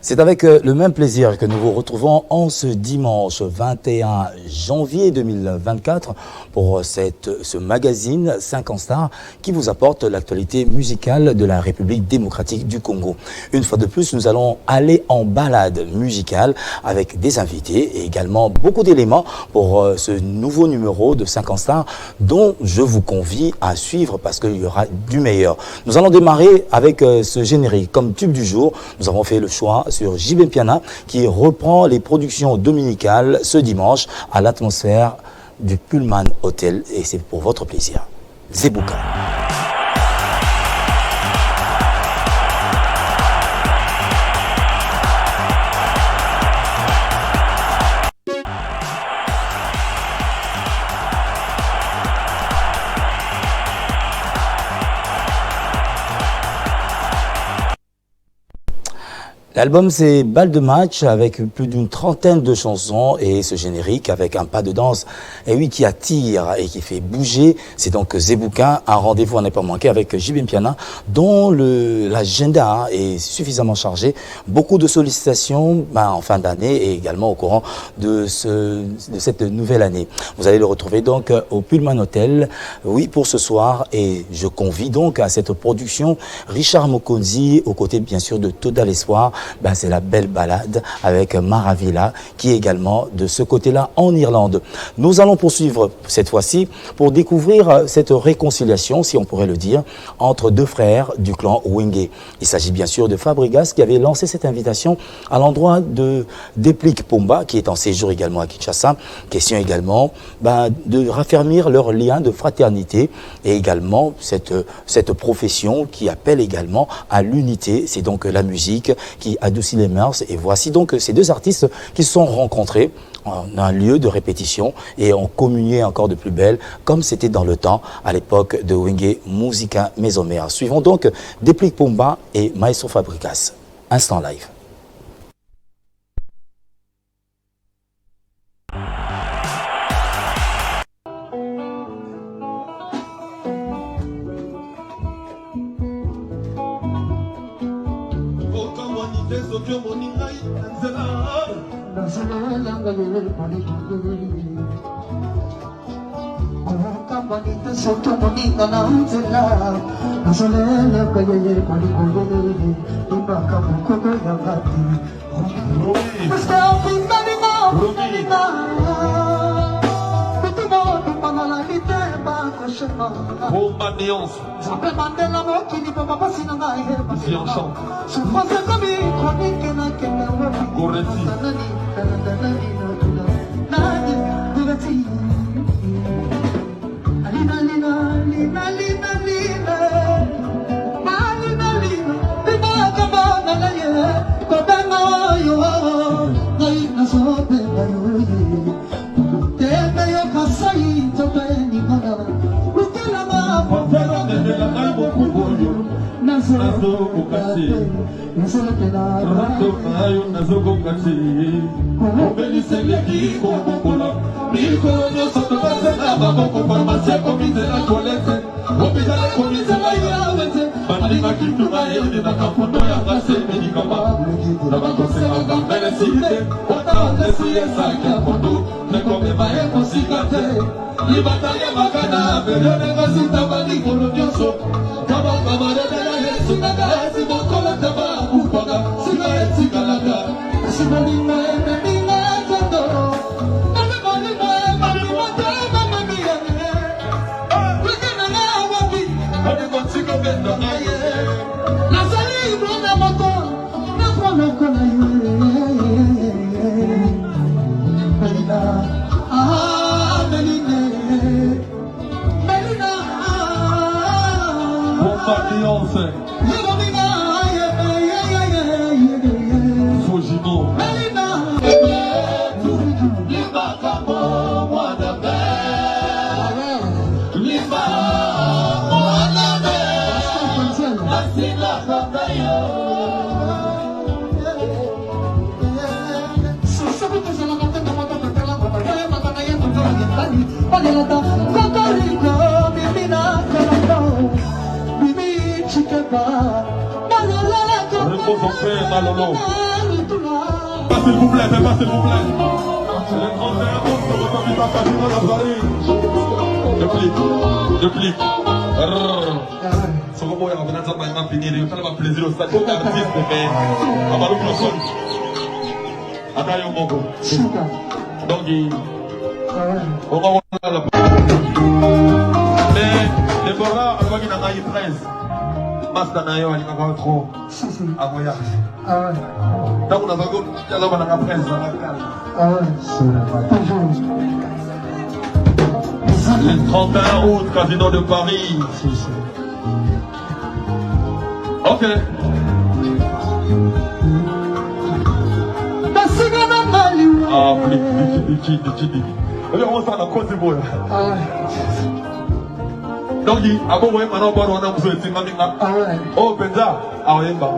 C'est avec le même plaisir que nous vous retrouvons en ce dimanche 21 janvier 2024 pour ce magazine 5 en Star qui vous apporte l'actualité musicale de la République démocratique du Congo. Une fois de plus, nous allons aller en balade musicale avec des invités et également beaucoup d'éléments pour ce nouveau numéro de 5 en Star dont je vous convie à suivre parce qu'il y aura du meilleur. Nous allons démarrer avec ce générique comme tube du jour. Nous avons fait le choix sur JB Piana qui reprend les productions dominicales ce dimanche à l'atmosphère du Pullman Hotel et c'est pour votre plaisir. Zebouka. L'album c'est Balle de match avec plus d'une trentaine de chansons et ce générique avec un pas de danse et oui qui attire et qui fait bouger. C'est donc Zebouka, un rendez-vous à ne pas manquer avec JB Piana dont l'agenda est suffisamment chargé. Beaucoup de sollicitations en fin d'année et également au courant de cette nouvelle année. Vous allez le retrouver donc au Pullman Hotel, oui pour ce soir et je convie donc à cette production Richard Mokonzi aux côtés bien sûr de Total Espoir. C'est la belle balade avec Maravilla qui est également de ce côté-là en Irlande. Nous allons poursuivre cette fois-ci pour découvrir cette réconciliation, si on pourrait le dire, entre deux frères du clan Wenge. Il s'agit bien sûr de Fabregas qui avait lancé cette invitation à l'endroit de Deplik Pomba qui est en séjour également à Kinshasa. Question également de raffermir leur lien de fraternité et également cette profession qui appelle également à l'unité. C'est donc la musique qui adoucit les mœurs et voici donc ces deux artistes qui se sont rencontrés en un lieu de répétition et ont communié encore de plus belle comme c'était dans le temps à l'époque de Wenge Musica Mesomea. Suivons donc Deplik Pomba et Maestro Fabregas. Instant live. Ici en chante. Repose en paix, Malolo. S'il vous plaît, pas s'il vous plaît. Les 31 août, nous retrouvons à Casino de Paris. Je clique. Ce robot est revenu dans ma main finir. Il va plaisir au stade d'artiste, mais à Balou Blossom. Atayo Mogo. Donc, on va voir la. Mais Déborah, avant qu'il n'en aille 13. Master Nayo, il va avoir trop. À voyage. Donc, on a encore la presse dans la cale. Le 31 août, Casino de Paris. Ok. Ah, oui. On va faire la côte de bois. Donc, avant, on va avoir un peu de temps. Oh, Benza, ah, oui, bah.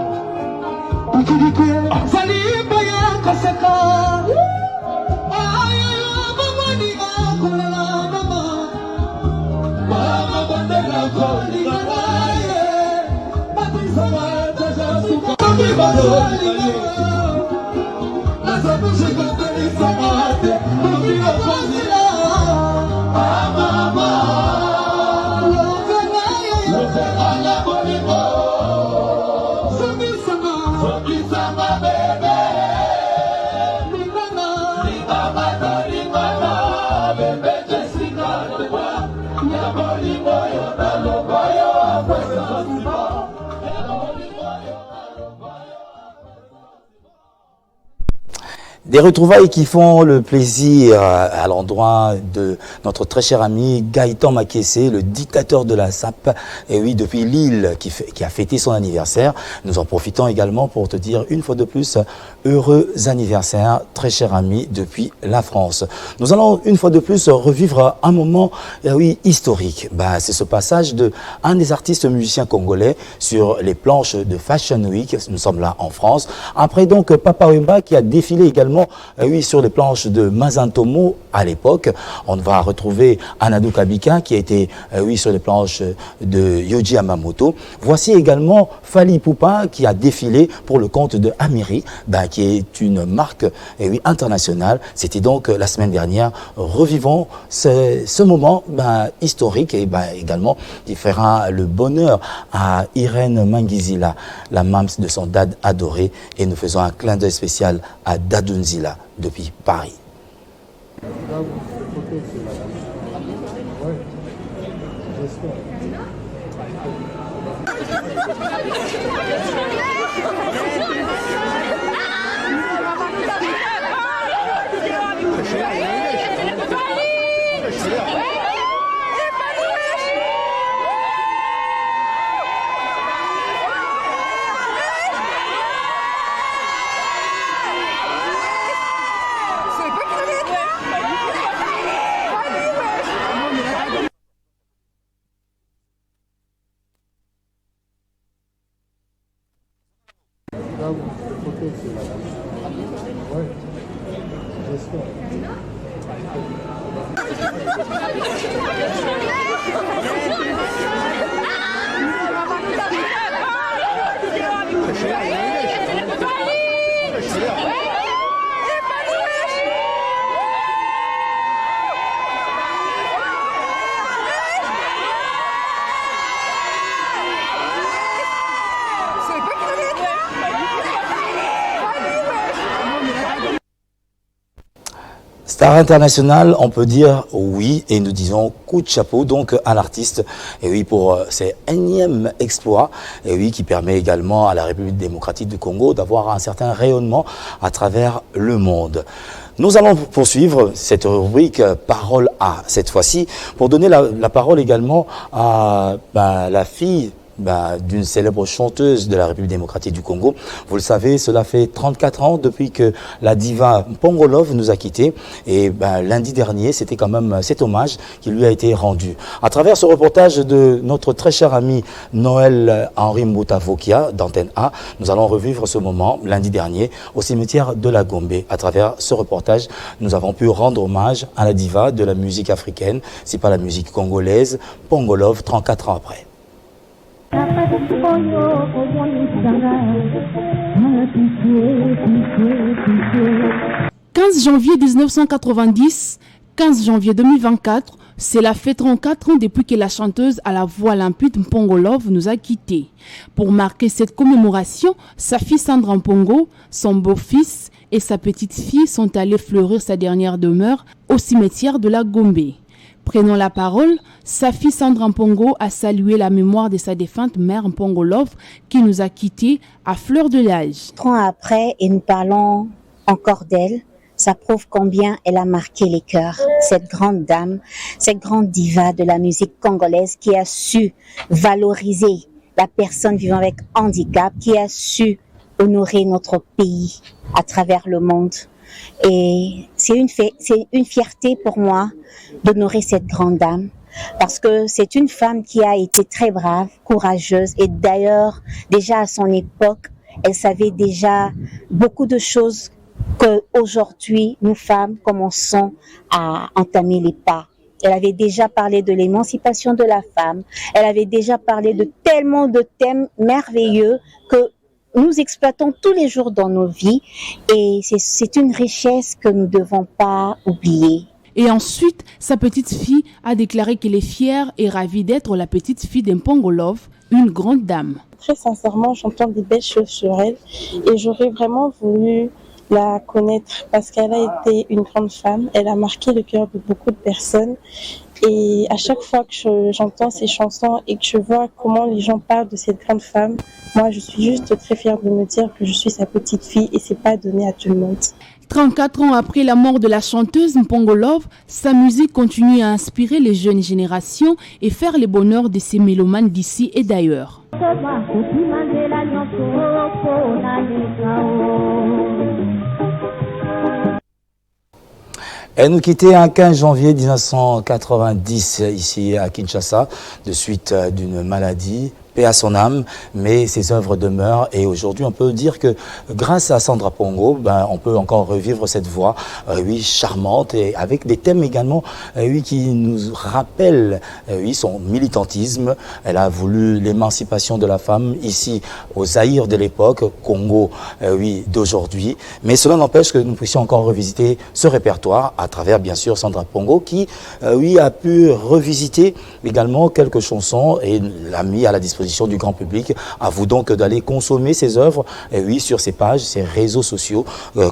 Des retrouvailles qui font le plaisir à l'endroit de notre très cher ami Gaëtan Makessé, le dictateur de la SAP, et oui, depuis Lille, qui a fêté son anniversaire. Nous en profitons également pour te dire une fois de plus, heureux anniversaire, très cher ami, depuis la France. Nous allons une fois de plus revivre un moment, oui, historique. C'est ce passage de un des artistes musiciens congolais sur les planches de Fashion Week. Nous sommes là en France. Après donc Papa Wemba qui a défilé également oui, sur les planches de Mazantomo à l'époque. On va retrouver Anadou Kabika qui a été oui, sur les planches de Yoji Yamamoto. Voici également Fally Ipupa qui a défilé pour le compte de Amiri, qui est une marque oui, internationale. C'était donc la semaine dernière. Revivons ce moment historique et également qui fera le bonheur à Irène Mangizila, la mams de son dad adoré, et nous faisons un clin d'œil spécial à Dadunzila depuis Paris. Star international, on peut dire oui, et nous disons coup de chapeau donc à l'artiste, et oui, pour ses énièmes exploits, et oui, qui permet également à la République démocratique du Congo d'avoir un certain rayonnement à travers le monde. Nous allons poursuivre cette rubrique Parole à, cette fois-ci, pour donner la parole également à la fille d'une célèbre chanteuse de la République démocratique du Congo. Vous le savez, cela fait 34 ans depuis que la diva Pongolov nous a quittés. Et lundi dernier, c'était quand même cet hommage qui lui a été rendu. À travers ce reportage de notre très cher ami Noël Henri Moutavokia d'Antenne A, nous allons revivre ce moment lundi dernier au cimetière de la Gombe. À travers ce reportage, nous avons pu rendre hommage à la diva de la musique africaine, c'est pas la musique congolaise, Pongolov, 34 ans après. 15 janvier 1990, 15 janvier 2024, cela fait 34 ans depuis que la chanteuse à la voix limpide Mpongo Love nous a quittés. Pour marquer cette commémoration, sa fille Sandra Mpongo, son beau-fils et sa petite-fille sont allés fleurir sa dernière demeure au cimetière de la Gombe. Prenant la parole, sa fille Sandra Mpongo a salué la mémoire de sa défunte mère Mpongo Love qui nous a quittés à fleur de l'âge. 3 ans après, et nous parlons encore d'elle, ça prouve combien elle a marqué les cœurs. Cette grande dame, cette grande diva de la musique congolaise qui a su valoriser la personne vivant avec handicap, qui a su honorer notre pays à travers le monde. Et c'est une fierté pour moi d'honorer cette grande dame, parce que c'est une femme qui a été très brave, courageuse, et d'ailleurs, déjà à son époque, elle savait déjà beaucoup de choses qu'aujourd'hui, nous femmes commençons à entamer les pas. Elle avait déjà parlé de l'émancipation de la femme, elle avait déjà parlé de tellement de thèmes merveilleux que nous exploitons tous les jours dans nos vies, et c'est une richesse que nous ne devons pas oublier. Et ensuite, sa petite fille a déclaré qu'elle est fière et ravie d'être la petite fille d'Mpongo Love, une grande dame. Très sincèrement, j'entends des belles choses sur elle et j'aurais vraiment voulu la connaître parce qu'elle a été une grande femme. Elle a marqué le cœur de beaucoup de personnes. Et à chaque fois que j'entends ces chansons et que je vois comment les gens parlent de cette grande femme, moi je suis juste très fière de me dire que je suis sa petite fille et c'est pas donné à tout le monde. 34 ans après la mort de la chanteuse Mpongo Love, sa musique continue à inspirer les jeunes générations et faire le bonheur de ces mélomanes d'ici et d'ailleurs. Elle nous quittait un 15 janvier 1990 ici à Kinshasa, de suite d'une maladie. Paix à son âme, mais ses œuvres demeurent. Et aujourd'hui, on peut dire que grâce à Sandra Mpongo, on peut encore revivre cette voix, oui, charmante, et avec des thèmes également, oui, qui nous rappellent, oui, son militantisme. Elle a voulu l'émancipation de la femme ici au Zaïre de l'époque, Congo, oui, d'aujourd'hui. Mais cela n'empêche que nous puissions encore revisiter ce répertoire à travers, bien sûr, Sandra Mpongo, qui, oui, a pu revisiter également quelques chansons et l'a mis à la disposition du grand public. À vous donc d'aller consommer ces œuvres, et oui, sur ces pages, ces réseaux sociaux,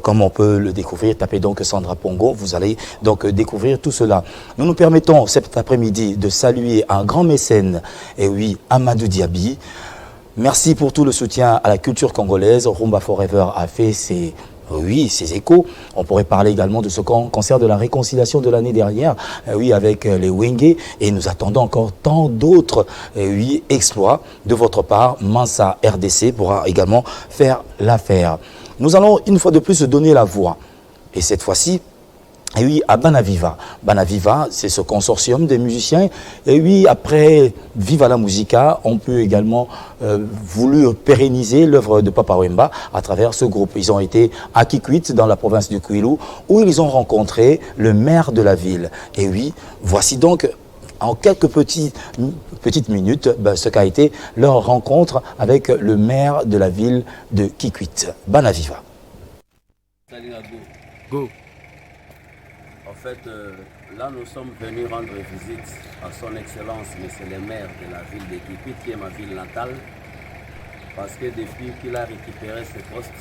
comme on peut le découvrir. Tapez donc Sandra Mpongo, vous allez donc découvrir tout cela. Nous nous permettons cet après-midi de saluer un grand mécène, et oui, Amadou Diaby. Merci pour tout le soutien à la culture congolaise. Rumba Forever a fait ses échos. On pourrait parler également de ce concert de la réconciliation de l'année dernière, oui, avec les Wenge, et nous attendons encore tant d'autres, oui, exploits de votre part. Mansa RDC pourra également faire l'affaire. Nous allons une fois de plus donner la voix, et cette fois-ci, et oui, à Banaviva. Banaviva, c'est ce consortium des musiciens. Et oui, après Viva la Musica, on peut également voulu pérenniser l'œuvre de Papa Wemba à travers ce groupe. Ils ont été à Kikwit, dans la province du Kwilu, où ils ont rencontré le maire de la ville. Et oui, voici donc en quelques petites minutes ce qu'a été leur rencontre avec le maire de la ville de Kikwit. Banaviva. Go. En fait, là nous sommes venus rendre visite à son excellence monsieur le maire de la ville de Kikwit, qui est ma ville natale, parce que depuis qu'il a récupéré ce poste,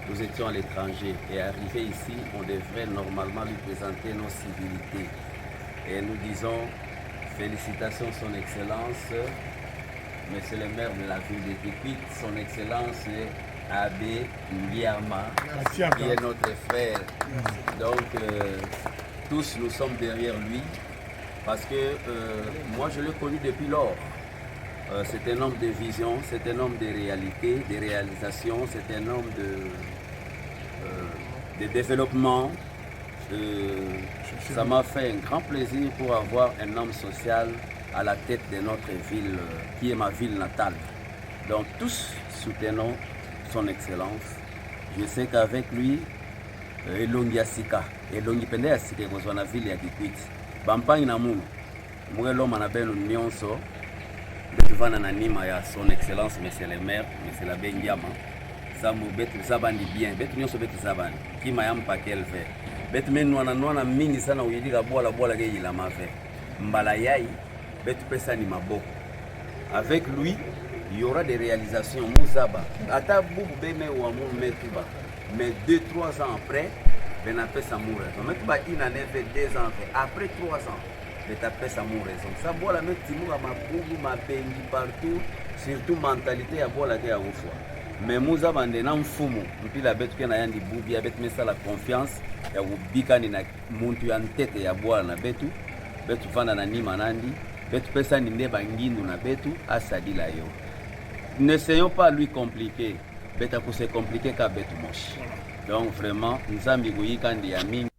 nous étions à l'étranger, et arrivé ici, on devrait normalement lui présenter nos civilités. Et nous disons félicitations son excellence, monsieur le maire de la ville de Kikwit, son excellence Abbé Ndiama, qui est notre frère. Donc, tous nous sommes derrière lui, parce que moi je l'ai connu depuis lors. C'est un homme de vision, c'est un homme de réalité, de réalisation, c'est un homme de développement. Ça m'a fait un grand plaisir pour avoir un homme social à la tête de notre ville, qui est ma ville natale. Donc tous soutenons son excellence. Je sais qu'avec lui, elongi asika elongi pende asika ekozwa na ville ya Kikwit bampangi na munu mweloma na beno nyonso bekivana na nima ya son excellence monsieur le maire monsieur l'abbé Ndiama. nzambo betu zabandi bien betu nyonso betu zabandi kima yampa quel fait betu menwana mingi sana uyidika bola ke ilama fait mbala yai betu pesa ni maboko avec lui il y aura des réalisations Mouzaba ata bubu beme ou amour metuba mais 2-3 ans après ben a fait sa raison metuba une année fait 2 ans fait après 3 ans mais t'as fait sa raison ça bola metu ma bubu ma bengi partout surtout mentalité ya bola ke ya ufwa mais Mouzaba ndena mfumu mpila betu ke na yandi bubu ya betu mesa la confiance ya ubika ni na muntu ya ntete ya bola na betu fanda na nima nandi betu pesa ni nde bangindu na betu asadila yo. N'essayons pas lui compliquer. Beta pour se compliquer qu'à betu moche. Donc vraiment, nous avons dit kandi ya mingi.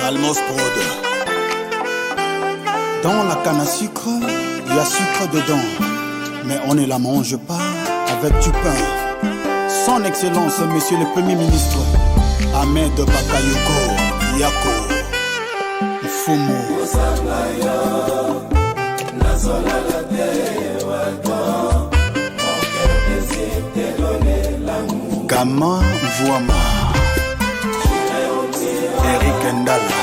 Almos Prod. Dans la canne à sucre, il y a sucre dedans. Mais on ne la mange pas avec du pain. Son Excellence, Monsieur le Premier ministre Ahmed Bakayoko Yako Fumu Gama Mvuama Eric Ndala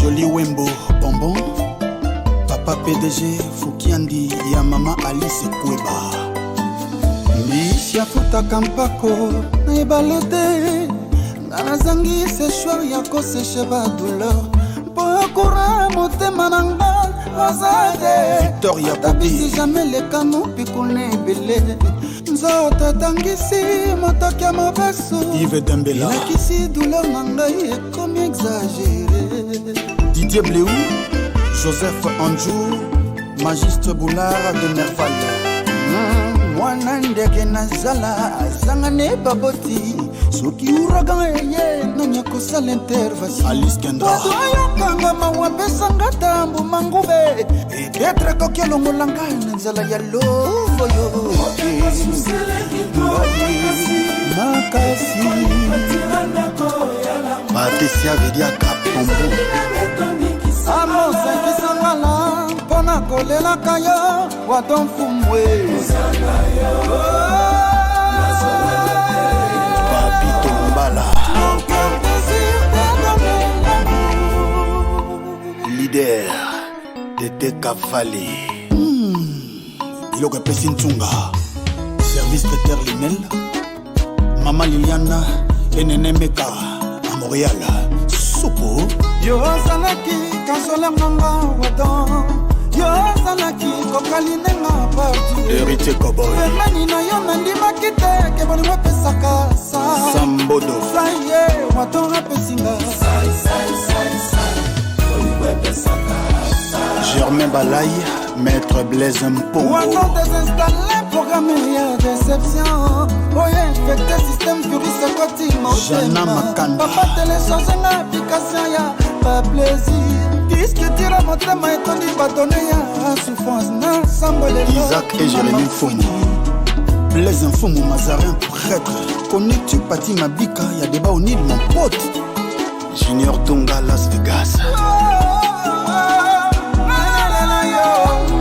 Joli Wembo Bonbon Papa PDG Fukiandi ya mama Alice Kweba Mbisi afutaka mpako na ebalete Ngana zangi se choix ya koseche ba douleur Mpo akura motema nanga azade Victoria Bobi si jamais le kamo pikune bele Nzoto tangisi motoki ya mabeso Yves Dembela Nakisi douleur nanga ekomi exagéré Didier Bléou Joseph Anjou, Magistre Boulard de Nerval. Mwana ndeke nazala, zangane baboti. Soki uragan eye, nanya kosa l'intervention. Alice Kendra. Wadoyo kanga mawabe sangata mbu mangube. Etetre kokielo mulanga, nanzala ya lovo yo. Makasi. Patricia Vedia Kapombo. Amosa kisangala pona kolela kayo wadon fumwe Papito Mbala leader Tete Kavali Iloko Pesintunga service de terre Linel Mama Liliana Enene Meka à Montréal Sopo Yo Zalaki Kazola manga wadon Yo Zalaki kokalinenga partout Héritier Cowboy Mani na yo nandima kite Keboni mwepe saka Sambodo Saye wadon rape singa Germain Balay Maître Blaise Mpongo Wadon désinstallé programme ya déception Oye infecté système virus koti Jana Makanda Papa télécharge na application ya pas plaisir discuter à monter ma étondi va donner à souffrance na sambole Isaac et Jérémy Fumu Blaise Fumu Mazarin prêtre connais-tu Pati Mabika y'a débat au Nil mon pote Junior Tonga Las Vegas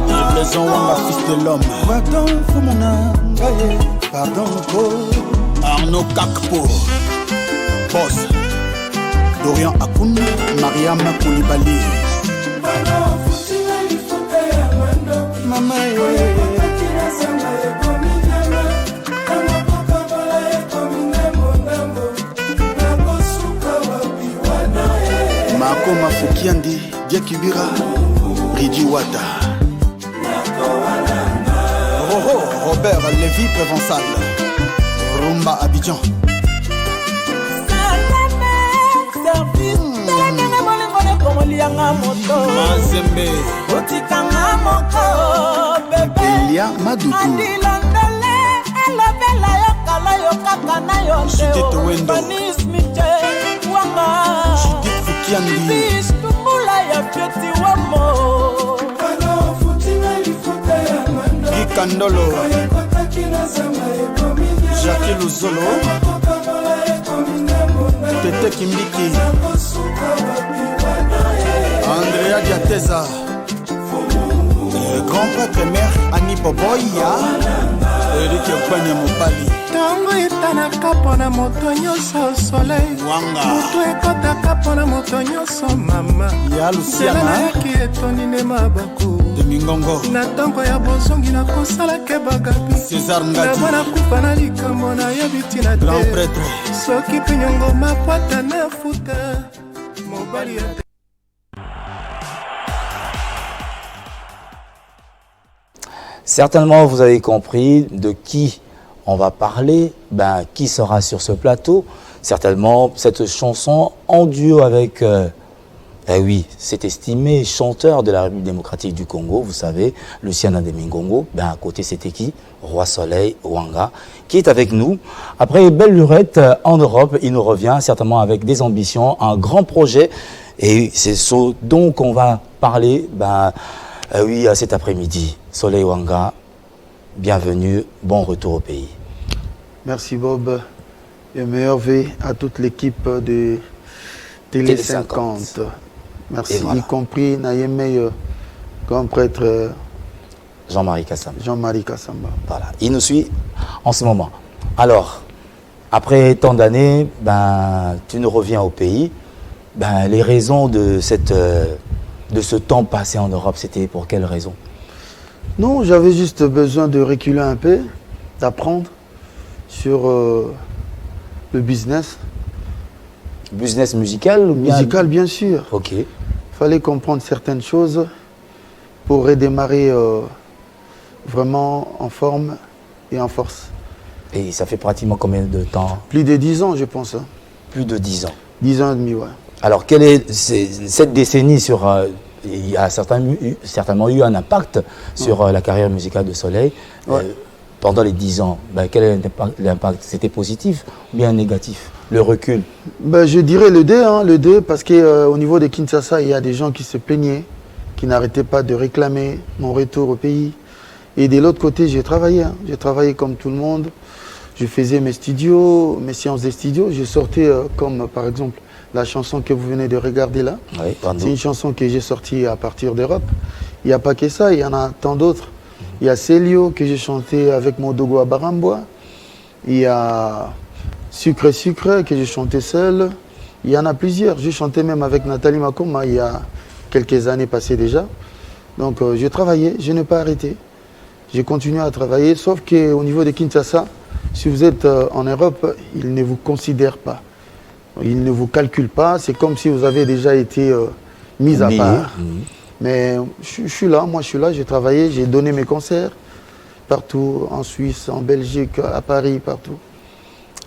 Livraison Wanga fils de l'homme Pardon Fumuna Gaye Pardon Arnaud Kakpo Boss Dorian Akoun, Mariam Koulibaly Mama Mako Mafukiandi, Diakibira, Ridi Wata Robert Lévy Prévençal Rumba Abidjan Mazembe Otikanga moko bebe Elia Madoudou Andilandale elabela yokala yokaka na yonde Banis mite wanga Judith Fukiandi Bish tumula ya peti wamo Gikandolo Jackie Luzolo, Tete Kimbiki, Andrea Diateza, grand prêtre mère Annie Boboya, Eric Okwanya Mobali. Tango etanaka mpona moto nyonso soleil moto ekotaka mpona moto nyonso mama nzela nayaki etonine mabako na ntongo ya bozongi nakosalake bagabi nabona kufa na likambo nayebi tina te soki mpe nyongo mapwata na futa mobali ya Certainement, vous avez compris de qui on va parler, qui sera sur ce plateau. Certainement, cette chanson en duo avec, cet estimé chanteur de la République démocratique du Congo, vous savez, Lucien Ndemingongo. À côté, c'était qui? Roi Soleil Wanga, qui est avec nous. Après belle lurette en Europe, il nous revient certainement avec des ambitions, un grand projet. Et c'est ce dont on va parler, cet après-midi. Soleil Wanga, bienvenue, bon retour au pays. Merci Bob et meilleurs vœux à toute l'équipe de Télé 50. Merci, voilà. Y compris Nayeme, grand prêtre Jean-Marie Kassamba. Jean-Marie Kassamba. Voilà, il nous suit en ce moment. Alors, après tant d'années, tu nous reviens au pays. Les raisons de ce temps passé en Europe, c'était pour quelles raisons? Non, j'avais juste besoin de reculer un peu, d'apprendre sur le business. Business musical ou bien... Musical, bien sûr. Ok. Il fallait comprendre certaines choses pour redémarrer vraiment en forme et en force. Et ça fait pratiquement combien de temps? Plus de 10 ans, je pense. Hein. Plus de 10 ans. 10 ans et demi, ouais. Alors, quelle est cette décennie sur... il y a certainement eu un impact sur la carrière musicale de Soleil. Pendant les 10 ans, quel est l'impact? C'était positif ou bien négatif? Le recul? Je dirais le 2, parce qu'au niveau de Kinshasa, il y a des gens qui se plaignaient, qui n'arrêtaient pas de réclamer mon retour au pays. Et de l'autre côté, j'ai travaillé. J'ai travaillé comme tout le monde. Je faisais mes studios, mes séances de studio. Je sortais comme par exemple la chanson que vous venez de regarder là. Oui, c'est une chanson que j'ai sortie à partir d'Europe. Il n'y a pas que ça, il y en a tant d'autres. Il y a Célio que j'ai chanté avec Modogo à Barambois. Il y a Sucre Sucre que j'ai chanté seul. Il y en a plusieurs. J'ai chanté même avec Nathalie Makoma il y a quelques années passées déjà. Donc j'ai travaillé, je n'ai pas arrêté. J'ai continué à travailler, sauf qu'au niveau de Kinshasa, si vous êtes en Europe, ils ne vous considèrent pas. Ils ne vous calculent pas. C'est comme si vous avez déjà été mis à part. Mais je suis là, moi je suis là, j'ai travaillé, j'ai donné mes concerts partout, en Suisse, en Belgique, à Paris, partout.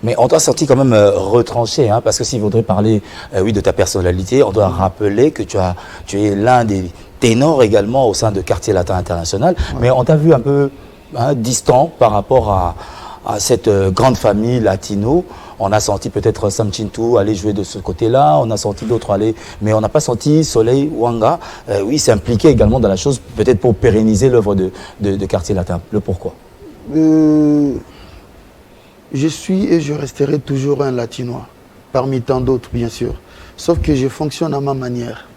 Mais on doit sortir quand même retranché, parce que s'il faudrait parler de ta personnalité, on doit rappeler que tu es l'un des ténors également au sein de Quartier Latin International. Ouais. Mais on t'a vu un peu distant par rapport à cette grande famille latino. On a senti peut-être Sam Chintou aller jouer de ce côté-là, on a senti d'autres aller, mais on n'a pas senti Soleil Wanga, s'impliquer également dans la chose, peut-être pour pérenniser l'œuvre de Quartier Latin. Le pourquoi? Je suis et je resterai toujours un Latinois, parmi tant d'autres bien sûr, sauf que je fonctionne à ma manière.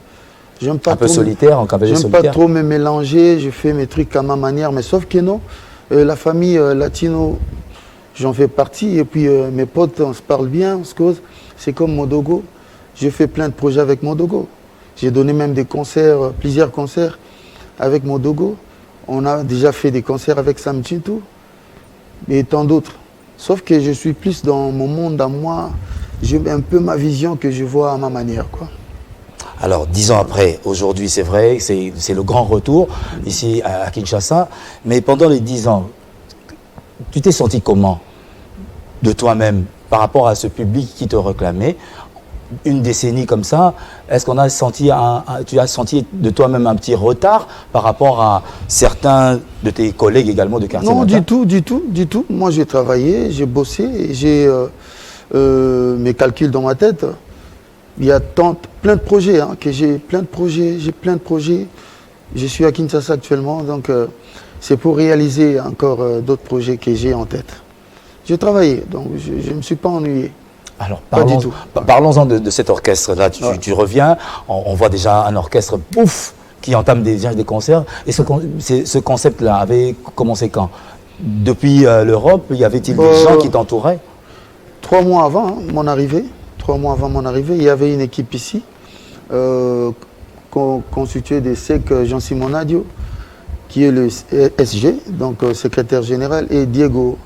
J'aime pas un peu solitaire, en cavalier solitaire. J'aime pas trop me mélanger, je fais mes trucs à ma manière, mais sauf que non, la famille latino, j'en fais partie, et puis mes potes, on se parle bien, on se cause. C'est comme Modogo. J'ai fait plein de projets avec Modogo. J'ai donné même des concerts, plusieurs concerts avec Modogo. On a déjà fait des concerts avec Sam Chintou et tant d'autres. Sauf que je suis plus dans mon monde à moi. J'ai un peu ma vision que je vois à ma manière, quoi. Alors, 10 ans après, aujourd'hui, c'est vrai, c'est le grand retour ici à Kinshasa. Mais pendant les 10 ans, tu t'es senti comment de toi-même par rapport à ce public qui te réclamait? Une décennie comme ça, est-ce qu'on a senti, tu as senti de toi-même un petit retard par rapport à certains de tes collègues également de Quartier Latin? Non, du tout. Moi, j'ai travaillé, j'ai bossé, j'ai mes calculs dans ma tête. Il y a plein de projets, que j'ai plein de projets. Je suis à Kinshasa actuellement, donc c'est pour réaliser encore d'autres projets que j'ai en tête. J'ai travaillé, donc je ne me suis pas ennuyé. Alors, parlons-en de cet orchestre-là. Tu reviens, on voit déjà un orchestre, pouf, qui entame des concerts. Et ce concept-là avait commencé quand? Depuis l'Europe, y avait-il des gens qui t'entouraient? 3 mois avant mon arrivée, il y avait une équipe ici, constituée de Sek Jean-Simon Nadio, qui est le SG, donc secrétaire général, et Diego,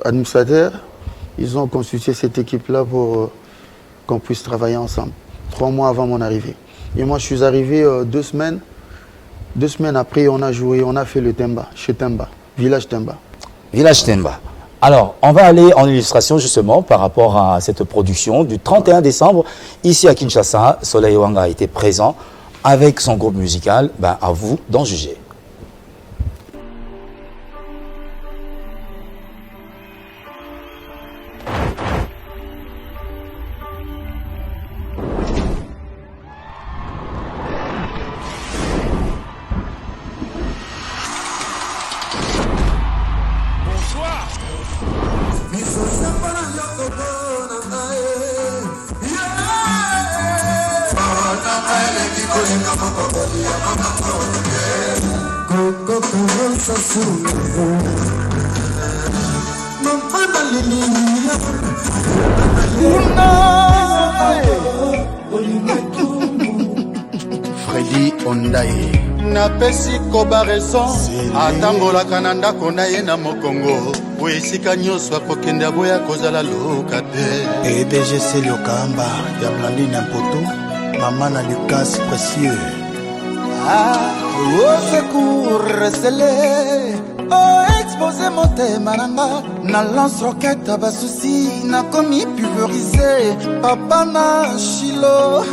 administrateur. Ils ont constitué cette équipe-là pour qu'on puisse travailler ensemble. 3 mois avant mon arrivée. Et moi, je suis arrivé 2 semaines. 2 semaines après, on a joué, on a fait le Temba, chez Temba, Village Temba. Village Temba. Alors, on va aller en illustration justement par rapport à cette production du 31 décembre. Ici à Kinshasa, Soleil Wanga a été présent avec son groupe musical. Ben, à vous d'en juger. Freddy Ondaye napesi koba raison atambolaka na ndako na ye na mokongo po esika nyonso akokende aboya kozala loka te. PDG Celio Kamba ya Blandine Mpoto, maman na Lucas Précieux. Au secours scellé, oh exposé motema nanga na lance roquette basusi na komi pulvérisé papa na Chilo.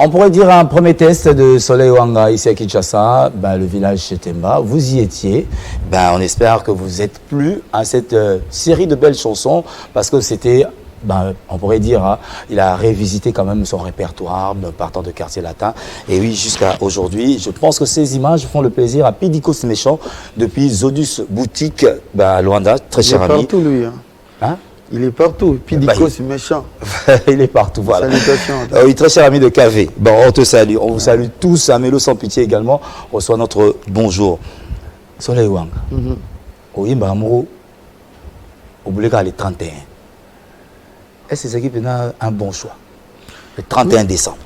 On pourrait dire un premier test de Soleil Wanga ici à Kinshasa, ben, le village chez Temba. Vous y étiez. Ben, on espère que vous êtes plu à cette série de belles chansons parce que c'était, ben, on pourrait dire, hein, il a révisité quand même son répertoire partant de Quartier Latin. Et oui, jusqu'à aujourd'hui, je pense que ces images font le plaisir à Pidikos Méchant depuis Zodus Boutique, ben, à Luanda, très cher ami. Il est partout, lui. Hein? Il est partout. Pidikos, c'est méchant. Il est partout, voilà. Salutations. Oui, très cher ami de KV. Bon, on te salue. On vous salue tous. Amélo sans pitié également reçoit notre bonjour. Soleil Wanga. Oyimba Amoro. Au Boulega, les 31. Est-ce que cette équipe a un bon choix? Le 31 décembre.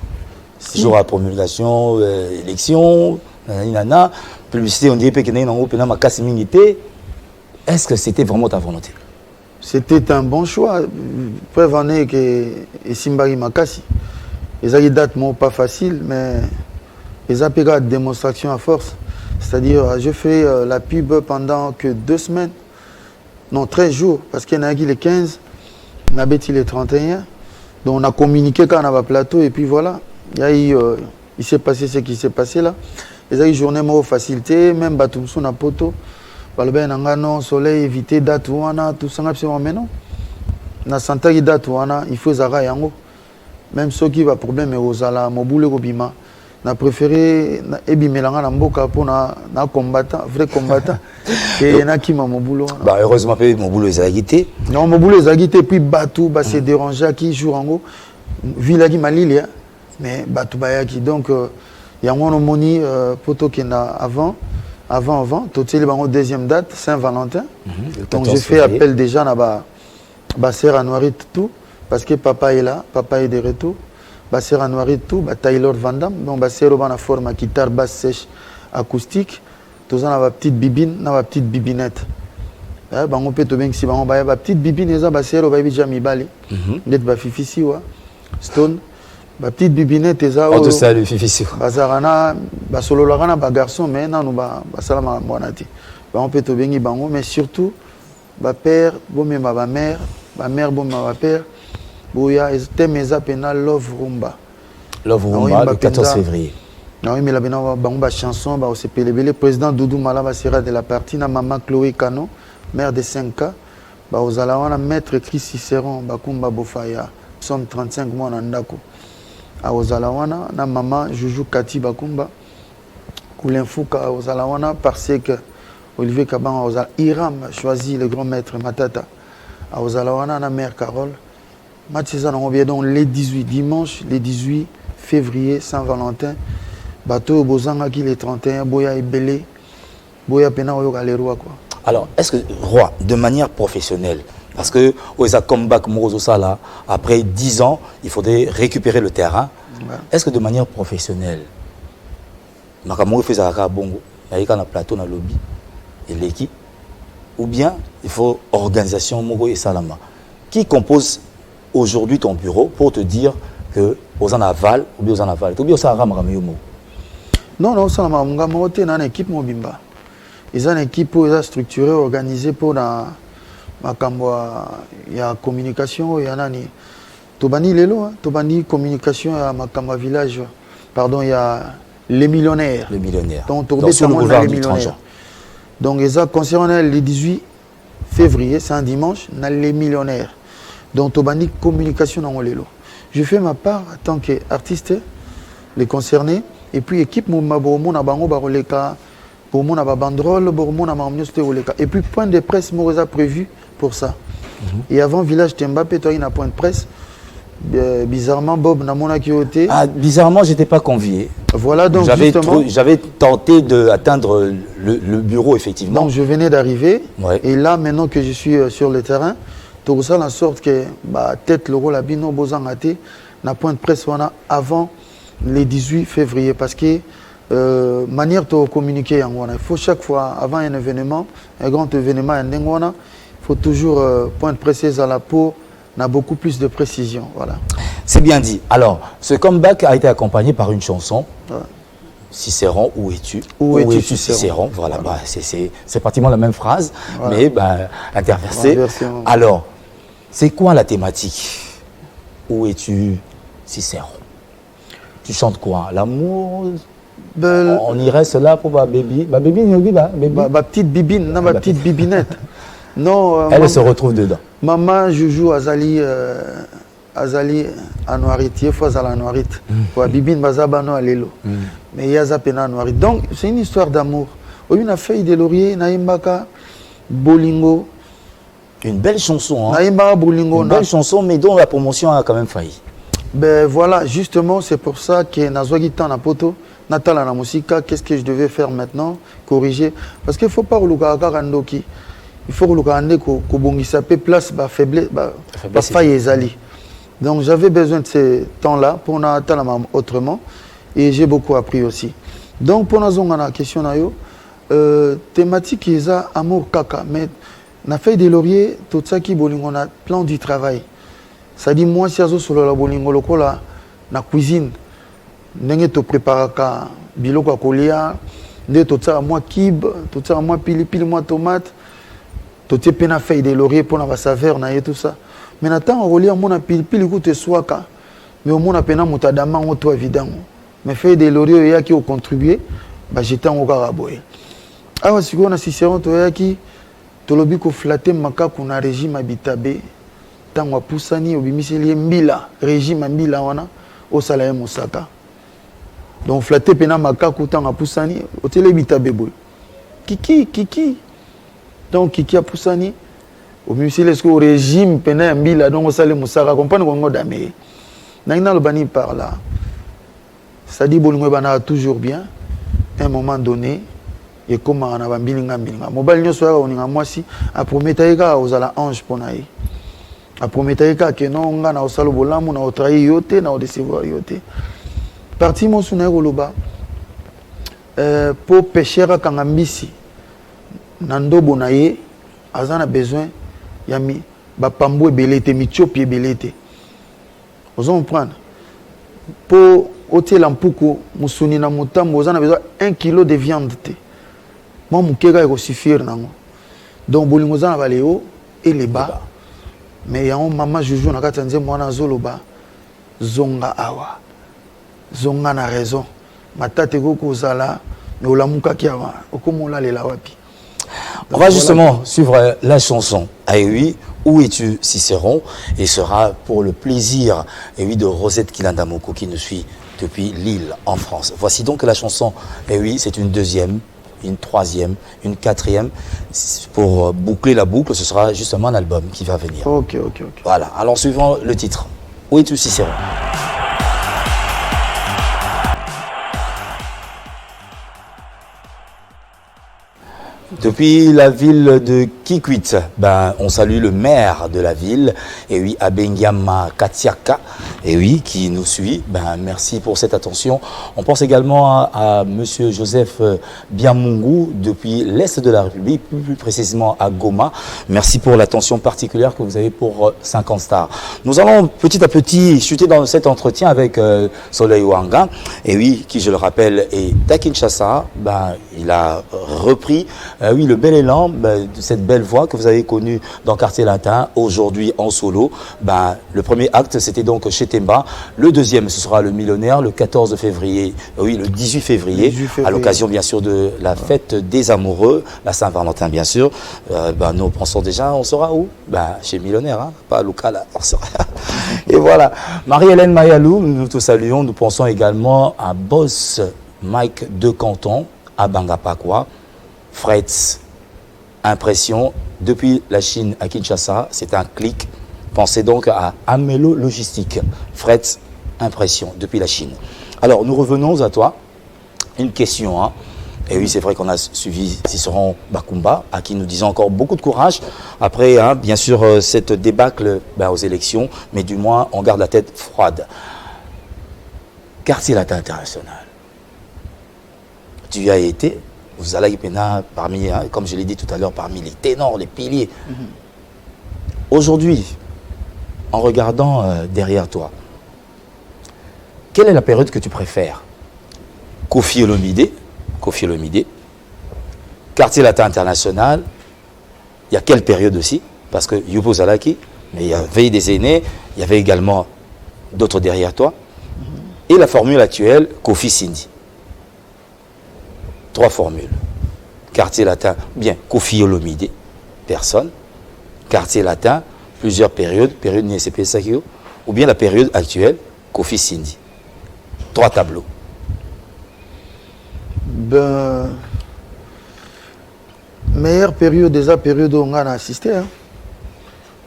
Jour à promulgation, élection, nanana, publicité, on dirait qu'il y a un ma casse minité. Est-ce que c'était vraiment ta volonté? C'était un bon choix. Preuve en est que Simbari Makassi, ils ont des dates pas faciles, mais ils ont une démonstration à force. C'est-à-dire, je fais la pub pendant que 2 semaines, non 13 jours, parce qu'il y en a qui les 15, on a bêti les 31. Donc on a communiqué quand on avait plateau, et puis voilà. Il s'est passé ce qui s'est passé là. Ils ont eu une journée more facilité, même Batumsou na poto. Non, soleil, éviter date ouana, tout ça, mais non. Na santa qui date ouana, il faut zara yango. Même ceux qui va problème et aux ala, moboule gobima. Na préféré ebimelanga na mboka pour na combattant, vrai combattant. Et na qui m'a moboule. Bah heureusement pas moboule les agité. Non, moboule les agité puis batou, bah c'est déranger qui joue en go. Villa qui malili, mais batou bayaki donc yango no moni poto qui na avant, tout le monde deuxième date, Saint-Valentin. Donc j'ai fait appel déjà à Serra Noiri tout, parce que papa est là, papa est de retour. Serra Noiri tout, Taylor Van Damme, donc Serra Van forme guitare basse sèche acoustique. tous on a ma petite bibine, na ma petite bibinette. Bango peut te bien si bango ba petite bibine eza ba sero ba bija mibali. Net ba fifisi wa. Stone. Ba petite bibinette eza o. Tout ça le fifisi. Bazarana ba solo la kana ba garçon mais nanu ba salama monati. Bango peut te bien bango mais surtout ba père, bon mais ma mère, bon ma père. Boya thème eza pena Love Rumba. Love Rumba le 14 février. Oui, mais la bande chanson, bah, c'est le président Doudou Malaba sera de la partie, na maman Chloé Cano, mère de 5 ans, bah, aux alawana maître Chris Cicéron, Bakumba Bofaya, somme 35 mois en Ndako. Aux alawana, na maman Joujou Kati Bakumba, Koulin Fouka, aux alawana, parce que Olivier Kaban, Iram choisit le grand maître Matata. Aux alawana, na mère Carole, Mathisa, on vient donc les 18 dimanche, les 18 février, Saint-Valentin. Bateau Bozanga qui les 31, Boya et Belé, Boya Pena Oyoga les rois quoi. Alors, est-ce que roi, de manière professionnelle, parce que Oeza comeback Morozo Sala, après 10 ans, il faudrait récupérer le terrain. Ouais. Est-ce que de manière professionnelle, Makamou fait Zaka Bongo, Naïka na plateau na lobby et l'équipe, ou bien il faut organisation Mogo et Salama. Qui compose aujourd'hui ton bureau pour te dire que aux en aval ou bien aux en aval, ou bien aux en aval. Non, ça m'a monté dans une équipe mobimba. Ils ont une équipe structurée, organisée pour la communication. Il y a nani. Tobani Lelo, Tobani communication, il y a Makamba village. Pardon, il y a les millionnaires. Les millionnaires. Donc, sur le boulevard du millionnaires. Donc, ils ont concerné le 18 février, c'est un dimanche, dans les millionnaires. Donc, Tobani communication dans Lelo. Je fais ma part en tant qu'artiste, les concernés. Et puis équipe Moumabomona Bango Baroleka, pour mon bandrole, et puis point de presse Morosa prévu pour ça. Et avant village Tembapé, tu as une point de presse. Bizarrement Bob Namona Kioté. Ah, bizarrement, j'étais pas convié. Voilà donc j'avais tenté d'atteindre le bureau effectivement. Donc je venais d'arriver et là maintenant que je suis sur le terrain, tout ça la sorte que tête le rôle à Bino Bozangate na point de presse avant le 18 février parce que manière de communiquer il faut chaque fois avant un événement, un grand événement il faut toujours point de presse à la peau, n'a beaucoup plus de précision, voilà. C'est bien dit. Alors, ce comeback a été accompagné par une chanson. Cicéron, où es-tu? Où es-tu Cicéron? Voilà, c'est pratiquement la même phrase, mais interversée. Alors, c'est quoi la thématique? Où es-tu Cicéron? Tu chantes quoi? L'amour? On y reste là pour ma baby. Ma baby, ma petite bibine, non, ma petite bibinette. Non, elle se retrouve dedans. Maman Joujou Azali Anouarite, fois à la Noirite. Pour bibine Bazabano Alelo. Mais il y a Zapena Noirite. Donc, c'est une histoire d'amour. On a fait des lauriers, Naïmbaka, Bolingo. Une belle chanson, hein? Naïmba Bolingo. Une belle chanson, mais dont la promotion a quand même failli. Ben voilà, justement, c'est pour ça que Nazwagitan na poto, Natala na musika, qu'est-ce que je devais faire maintenant? Corriger. Parce qu'il ne faut pas que Randoki. Il faut que Bongisa place faiblesse, faille ezali. Donc j'avais besoin de ce temps-là pour n'attendre autrement et j'ai beaucoup appris aussi. Donc pour la question thématique est amour kaka, mais na fait des lauriers tout ça qui bolingo na plan du travail. Ça dit moi si azo solo la bolingo lokola na cuisine ndenge to préparaka biloko ya kolia nde tout ça moi kib tout ça moi pili moi tomate tout est pena feuille de laurier pour la saveur na et tout ça. Mais n'attend on relie mon pili goûte swaka mais au moins pena mutadama on toi évident. Mais feuille de laurier ya qui ont contribué j'étais en karaboye. Ah si on a Cicéron to ya qui to lobi ko flatter makaku na régime habitabe tango pusani obimiseli mbila régime mbila wana au salaire mosaka. Donc flatter pena makaku tango pusani au télé habitabe boy. Kiki donc Kiki a poussani au musée au régime pena mbila donc au salaire mosaka comprendre qu'on damé. Naina le bani par là. Ça dit bolingo bana toujours bien. À un moment donné et comment on a bilinga mobile nyoso ya oninga mwasi a prometaka ozala ange ponaye. A prometaka que non nga na osalo bolamu na otrahi yote na odecevoir yote. Parti mo suna koloba pour pêcher à Kangambisi nando bonaye azana besoin yami ba pambo belete michopi belete vous comprendre pour ôter l'ampuko musuni na mutambo azana besoin 1 kilo de viande te moi mukeka eko suffire nango donc bolingo zana baleo et les bas mais ya maman joujou na katanze mwana zoloba zonga awa zonga na raison matate koko zala mais olamuka kiawa okomola lela wapi. On va justement suivre la chanson Aïe, où es-tu Cicéron, et sera pour le plaisir de Rosette Kilandamoko qui nous suit depuis Lille en France. Voici donc la chanson Aïe, c'est une deuxième, une troisième, une quatrième. Pour boucler la boucle, ce sera justement un album qui va venir. Ok. Voilà, alors suivons le titre. Où es-tu Cicéron? Depuis la ville de Kikwit, on salue le maire de la ville, Abengyama Katiaka, qui nous suit. Merci pour cette attention. On pense également à monsieur Joseph Biamungu depuis l'Est de la République, plus précisément à Goma. Merci pour l'attention particulière que vous avez pour 50 stars. Nous allons petit à petit chuter dans cet entretien avec Soleil Wanga, qui, je le rappelle, est à Kinshasa. Il a repris le bel élan de cette belle voix que vous avez connue dans Quartier Latin, aujourd'hui en solo. Le premier acte, c'était donc chez Temba. Le deuxième, ce sera le Millionnaire, le 14 février, le 18 février, à l'occasion bien sûr de la fête des amoureux, la Saint-Valentin bien sûr. Nous pensons déjà, on sera où? Chez Millionnaire, hein? Pas à Luca là. Et voilà. Marie-Hélène Mayalou, nous te saluons. Nous pensons également à Boss Mike de Canton, à Bangapakwa. Fretz, impression, depuis la Chine à Kinshasa, c'est un clic. Pensez donc à Amelo Logistique. Fretz, impression, depuis la Chine. Alors, nous revenons à toi. Une question. Hein. Et oui, c'est vrai qu'on a suivi Cicéron Bakumba, à qui nous disons encore beaucoup de courage. Après, bien sûr, cette débâcle aux élections, mais du moins, on garde la tête froide. Quartier Latin International. Tu y as été. Vous allez parmi, comme je l'ai dit tout à l'heure, parmi les ténors, les piliers. Aujourd'hui, en regardant derrière toi, quelle est la période que tu préfères? Kofi Olomide, Quartier Latin International, il y a quelle période aussi? Parce que Yupo Zalaki, mais il y avait des aînés, il y avait également d'autres derrière toi. Et la formule actuelle, Kofi Sindi. 3 formules. Quartier Latin, bien, Kofi Olomide, personne. Quartier Latin, plusieurs périodes, période NSP Sakio, ou bien la période actuelle, Kofi Sindi. 3 tableaux. Meilleure période, déjà période où on a assisté,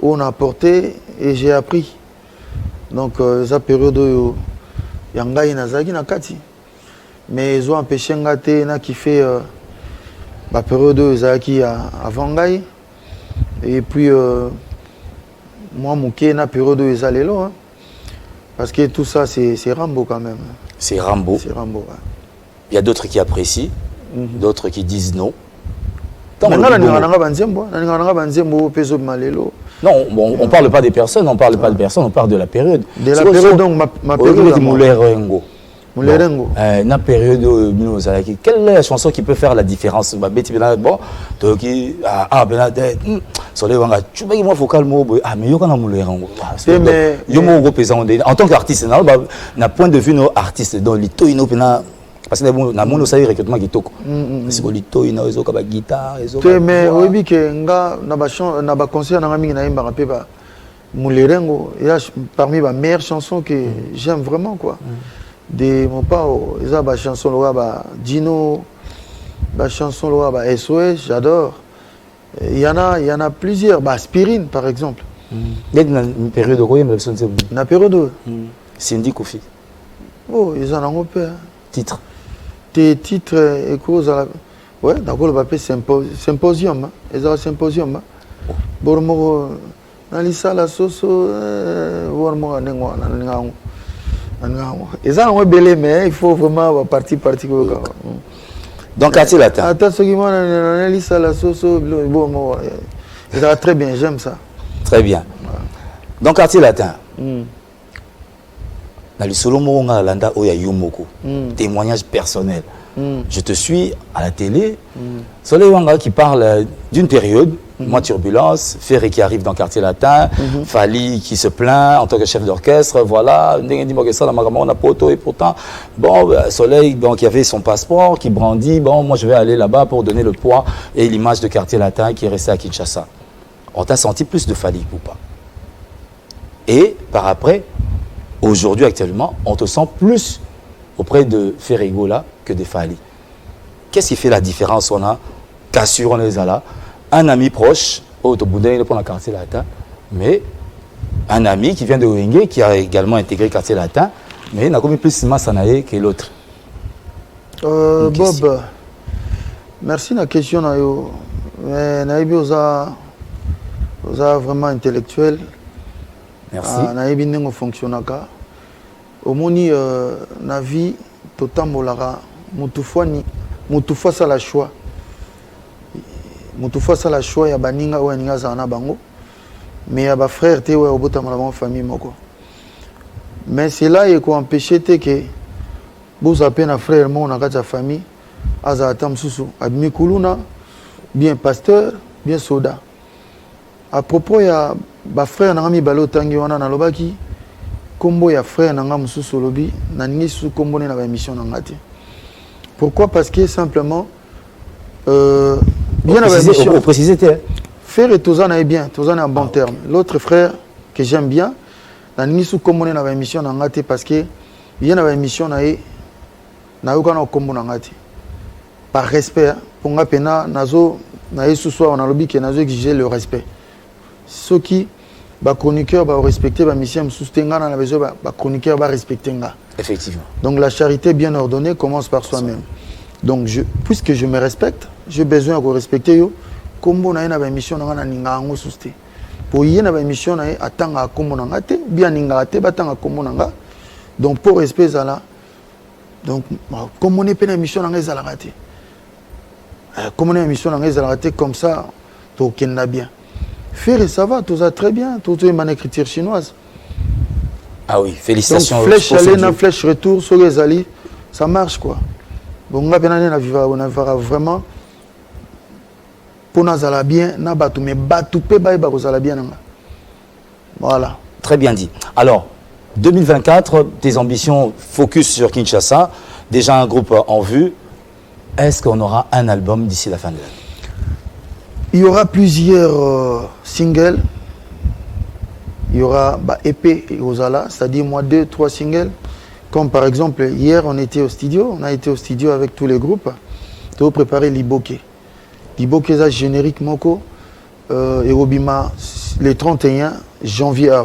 où on a apporté et j'ai appris. Donc, cette période où Yanga Inazaki Nakati. Mais ils ont empêché Ngate qui fait la période où Zaki avant Gaï. Et puis, moi, Mouké, la période où Zalé là. Parce que tout ça, c'est Rambo quand même. C'est Rambo. C'est Rambo, ouais. Il y a d'autres qui apprécient, d'autres qui disent non. Non, on ne parle pas des personnes, on ne parle pas de personnes, on parle de la période. De la période, donc ma période. Na période quelle est la chanson qui peut faire la différence? En tant qu'artiste, na point de vue nos artistes dans les parce que na mono ça recrutement kitoko parce que lito ina ezo ka ba guitare ezo mais oui que nga na ba concert na mingi na imba pe ba Mulerengo, il y a parmi les meilleures chansons que j'aime vraiment quoi. De mon père, il y a des chansons là Dino, des chansons là SOS, j'adore. Il y en a plusieurs, Aspirine par exemple. Il y a une période où il y a une période où Cindy Kofi. Oh, ils en ont un peu. Titre. Tes titres, écoute, ouais, d'accord, le papier symposium. Ils ont un symposium. Bormo, Nalisa la soso, Bormo, Ils ont un belé, mais il faut vraiment partir. Donc, quartier latin. Attends, ce qui m'a analysé la sauce, bon, ça va très bien, j'aime ça. Très bien. Donc, quartier latin. Dans le solo Moronga Landa Oya Yumoko, témoignage personnel. Je te suis à la télé. Soleil Wanga qui parle d'une période, moi turbulence, Ferré qui arrive dans le quartier latin, Fali qui se plaint en tant que chef d'orchestre, voilà, on a poto et pourtant, bon, Soleil, donc il y avait son passeport qui brandit, bon, moi je vais aller là-bas pour donner le poids et l'image de quartier latin qui est resté à Kinshasa. On t'a senti plus de Fali ou pas? Et par après, aujourd'hui actuellement, on te sent plus auprès de Ferrigola que de Fali. Qu'est-ce qui fait la différence? On a Cassure, on est là, un ami proche, pour la quartier latin, mais un ami qui vient de Wenge, qui a également intégré le quartier latin, mais il n'a commis plus de Sanae que l'autre. Bob, merci de la question. Naïbi, vous êtes vraiment intellectuel. Merci. Naïbi, nous fonctionnons. Au moni, na vie, totambolara, mutufa ça la choix. Mutufa ça la choix, ya baninga ou aninga zana bango. Mais ya ba frère te ou ya obota malama famille moko. Mais c'est là il faut empêcher te que vous appelez un frère mon na kata famille, aza atam susu, admi kuluna, bien pasteur, bien soda. À propos ya ba frère na ngami balo tangi wana na lobaki. Kombo ya frère nanga mususu lobi na ningi su kombo na ba émission na ngati. Pourquoi? Parce que simplement bien la émission. Vous précisez Frère et Tozan est bien, Tozan est en bon terme. L'autre frère que j'aime bien na ningi su kombo na ba émission na ngati parce que bien la émission na yokana kombo na ngati. Par respect pour nga pena nazo na yesu soir on a lobi que nazo exiger le respect. Ceux qui les chroniqueurs vont respecter la mission, les chroniqueurs vont respecter. Effectivement. Donc la charité bien ordonnée commence par soi-même. Donc puisque je me respecte, j'ai besoin de respecter. Comme on a une mission, on a une mission. Pour y avoir une mission, on a bien donc pour respect ça donc comme on est une mission, on a raté. Comme on a une mission, on a raté comme ça, donc on a bien. Faire ça va, tout ça très bien, tout est en écriture chinoise. Ah oui, félicitations. Donc, flèche aller, flèche retour, sur les alliés, ça marche quoi. Bon, on va vraiment pour nous aller bien, na batu mais batu pe ba ba aller bien. Voilà. Très bien dit. Alors, 2024, tes ambitions focus sur Kinshasa, déjà un groupe en vue. Est-ce qu'on aura un album d'ici la fin de l'année? Il y aura plusieurs singles. Il y aura EP et Ozala, c'est-à-dire moi 2-3 singles. Comme par exemple, hier on était au studio, on a été au studio avec tous les groupes pour préparer l'Iboké. L'Iboké est générique Moko, et Obima le 31 janvier.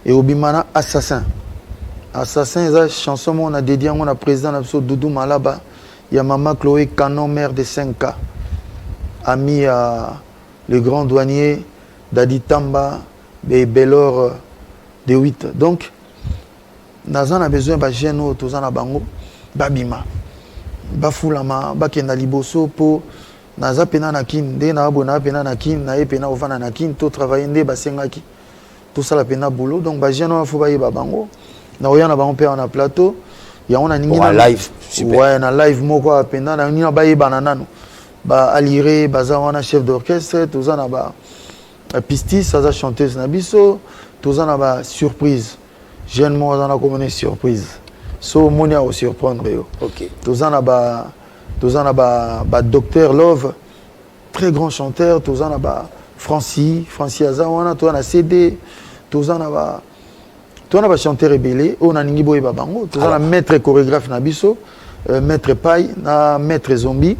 Et Obima Assassin. Assassin, c'est une chanson qu'on a dédiée à mon président Doudou Malaba. Il y a Maman Chloé Canon, mère de 5K. Ami à le grand douanier Dadi Tamba et Bellor de 8. Donc, nous avons besoin de jeunes tous en bango, babima, bafulama, bakenda liboso po, naza pena nakin, de na abona pena nakin, na pena ovana nakin, to travailler nde basengaki, tout ça la pena boulot. Donc, ba jeunes faut bailler babango, na oya na bango pe na plateau, ya on a ningi na live, super. Ouais, na live moko pena na ningi na bailler bananano. Ba aliré baza wana chef d'orchestre tous en ba pistis ça chanteuse na biso tous en ba surprise jeune moi on a comme surprise so monia au surprendre yo. OK. Tous en ba docteur Love très grand chanteur tous en ba Francis Azawana toi na CD tous en ba chanteur rebelle on a ningi boy babango tous en maître chorégraphe na biso maître Pai na maître Zombie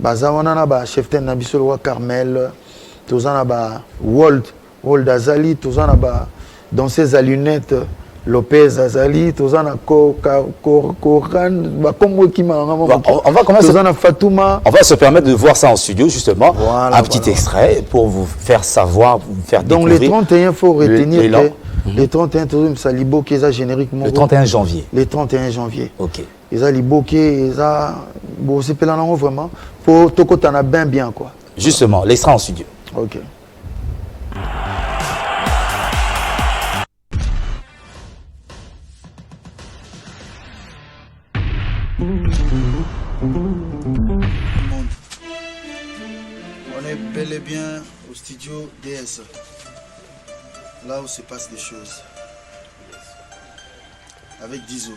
bazawana na ba chef ten na biso wa Carmel tozana ba Wald Azali tozana ba danseuse à lunettes Lopez Azali tozana Koran ba kombo ki on va commencer tozana Fatouma. On va se permettre de voir ça en studio justement, voilà, un petit extrait pour vous faire savoir, vous faire découvrir. Donc les 31 faut retenir que les 31 tozum salibo keza générique le 31 janvier. Le 31 janvier. OK. Eza liboke eza bon, c'est pélanango vraiment. Pour Toko, t'en as bien, quoi. Justement, l'extra en studio. Ok. On est bel et bien au studio DS, là où se passent des choses, avec Dizo.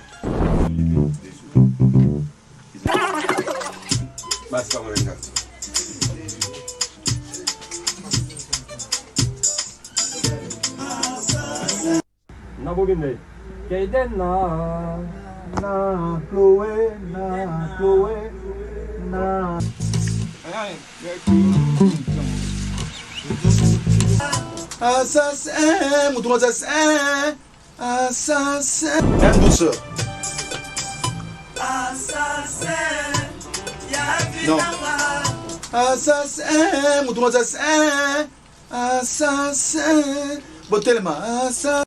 Assassin, mouton assassin, assassin. Même douceur. Assassin, non. Assassin, mouton assassin, assassin. Botelma, assassin.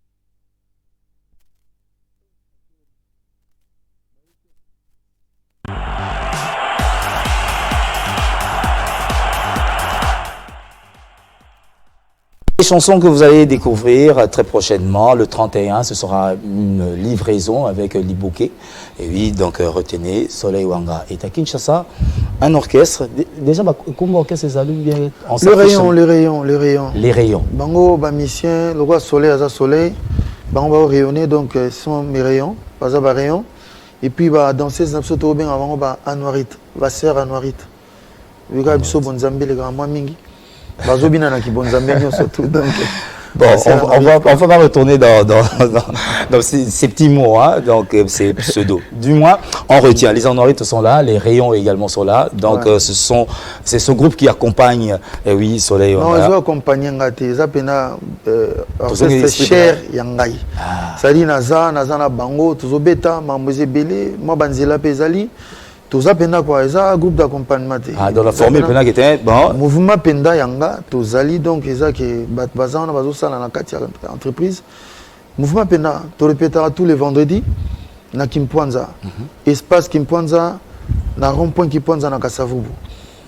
Les chansons que vous allez découvrir très prochainement, le 31, ce sera une livraison avec Libouké. Et oui, donc retenez, Soleil Wanga est à Kinshasa, un orchestre. Déjà, comment orchestre est bien les rayons. Les rayons. Bango, musicien, le roi Soleil, Aza Soleil. Bango va rayonner, donc ce sont mes rayons, Aza va rayon. Et puis, va danser, c'est absolument bien avant, va Anouarit, va serre Anouarit. Le gars, il bon Zambé, les grands mois mingi. Bon, on va pas retourner dans ces petits mots, hein, donc ces pseudos. Du moins, on retient. Les Anorites sont là, les rayons également sont là. Donc, ouais. C'est ce groupe qui accompagne, oui, Soleil. Non, ils ont accompagné Ngati. Ils ont c'est cher Yangai. C'est-à-dire, Naza Bango, Tuzo Beta, Mamouze Belé, moi Banzela Pezali. Tout ça, c'est un groupe d'accompagnement. Ah, dans la formule, qui était bon. Mouvement Penda Yanga, tous ali donc ils qui bazan bazo sala na kati entreprise. Mouvement Penda, tu répéteras tous les vendredis na Kimpwanza. Espace Kimpwanza na rond-point Kimpwanza na Kasavubu.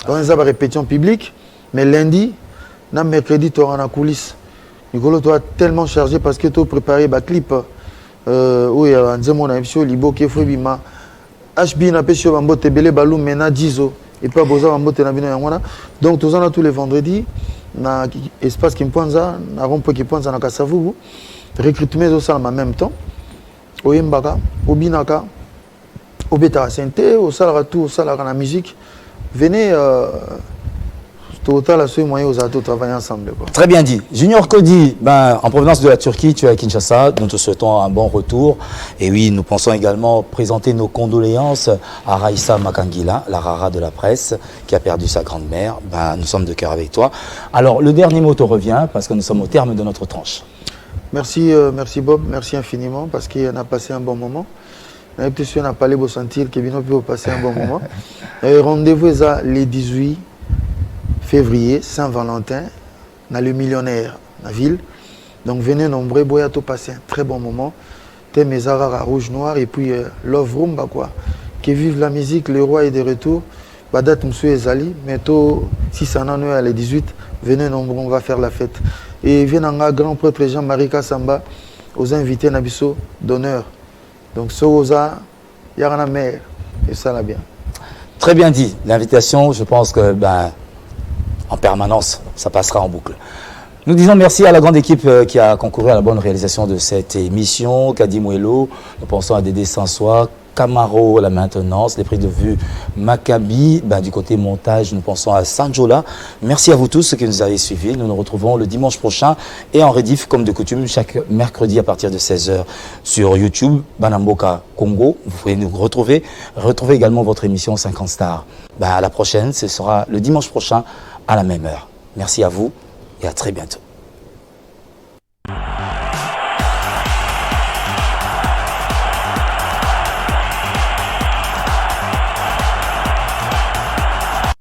Donc ils ont répétition publique, mais lundi na mercredi tu auras na coulisse. Nicolo toi tellement chargé parce que tu as préparé ba clip où il y a un zemo na episode libo qui faut bima. HB na pêché bambo tebele balou mena 10 ans et pas besoin bambo tenabino yangona. Donc tous tous les vendredis na espace Kimpwanza na rond-point Kimpwanza na Kasavubu. Recrutement au salon en même temps. Au Mbaka, au Binaka, au Beta Santé, au salon tout, au salon la musique. Venez total à ce moyen aux ados travailler ensemble. Quoi. Très bien dit. Junior Kodi, en provenance de la Turquie, tu es à Kinshasa. Nous te souhaitons un bon retour. Et oui, nous pensons également présenter nos condoléances à Raïssa Makangila, la rara de la presse, qui a perdu sa grande-mère. Nous sommes de cœur avec toi. Alors, le dernier mot te revient parce que nous sommes au terme de notre tranche. Merci, merci Bob, merci infiniment parce qu'on a passé un bon moment. On a parlé pour sentir que nous avons passé un bon moment. Rendez-vous est le 18 février, Saint-Valentin, dans le millionnaire, la ville. Donc venez nombreux, pour passer un très bon moment. Mes arara rouge noir et puis Love Room, quoi. Que vive la musique, le roi est de retour. Badat Moussou Ezali, mais si ça en est le 18, venez nombreux, on va faire la fête. Et vient un grand prêtre Jean-Marie Kassamba, aux invités Nabiso d'honneur. Donc Soza, Yarana Mère, et ça là bien. Très bien dit. L'invitation, je pense que en permanence, ça passera en boucle. Nous disons merci à la grande équipe qui a concouru à la bonne réalisation de cette émission. Kadi Mouelo, nous pensons à Dédé Sansois, Camaro, la maintenance, les prises de vue Maccabi, du côté montage, nous pensons à Sanjola. Merci à vous tous qui nous avez suivis. Nous nous retrouvons le dimanche prochain et en rediff comme de coutume chaque mercredi à partir de 16h sur YouTube, Banamboka Congo. Vous pouvez nous retrouver également votre émission 50 Stars. À la prochaine, ce sera le dimanche prochain à la même heure. Merci à vous et à très bientôt.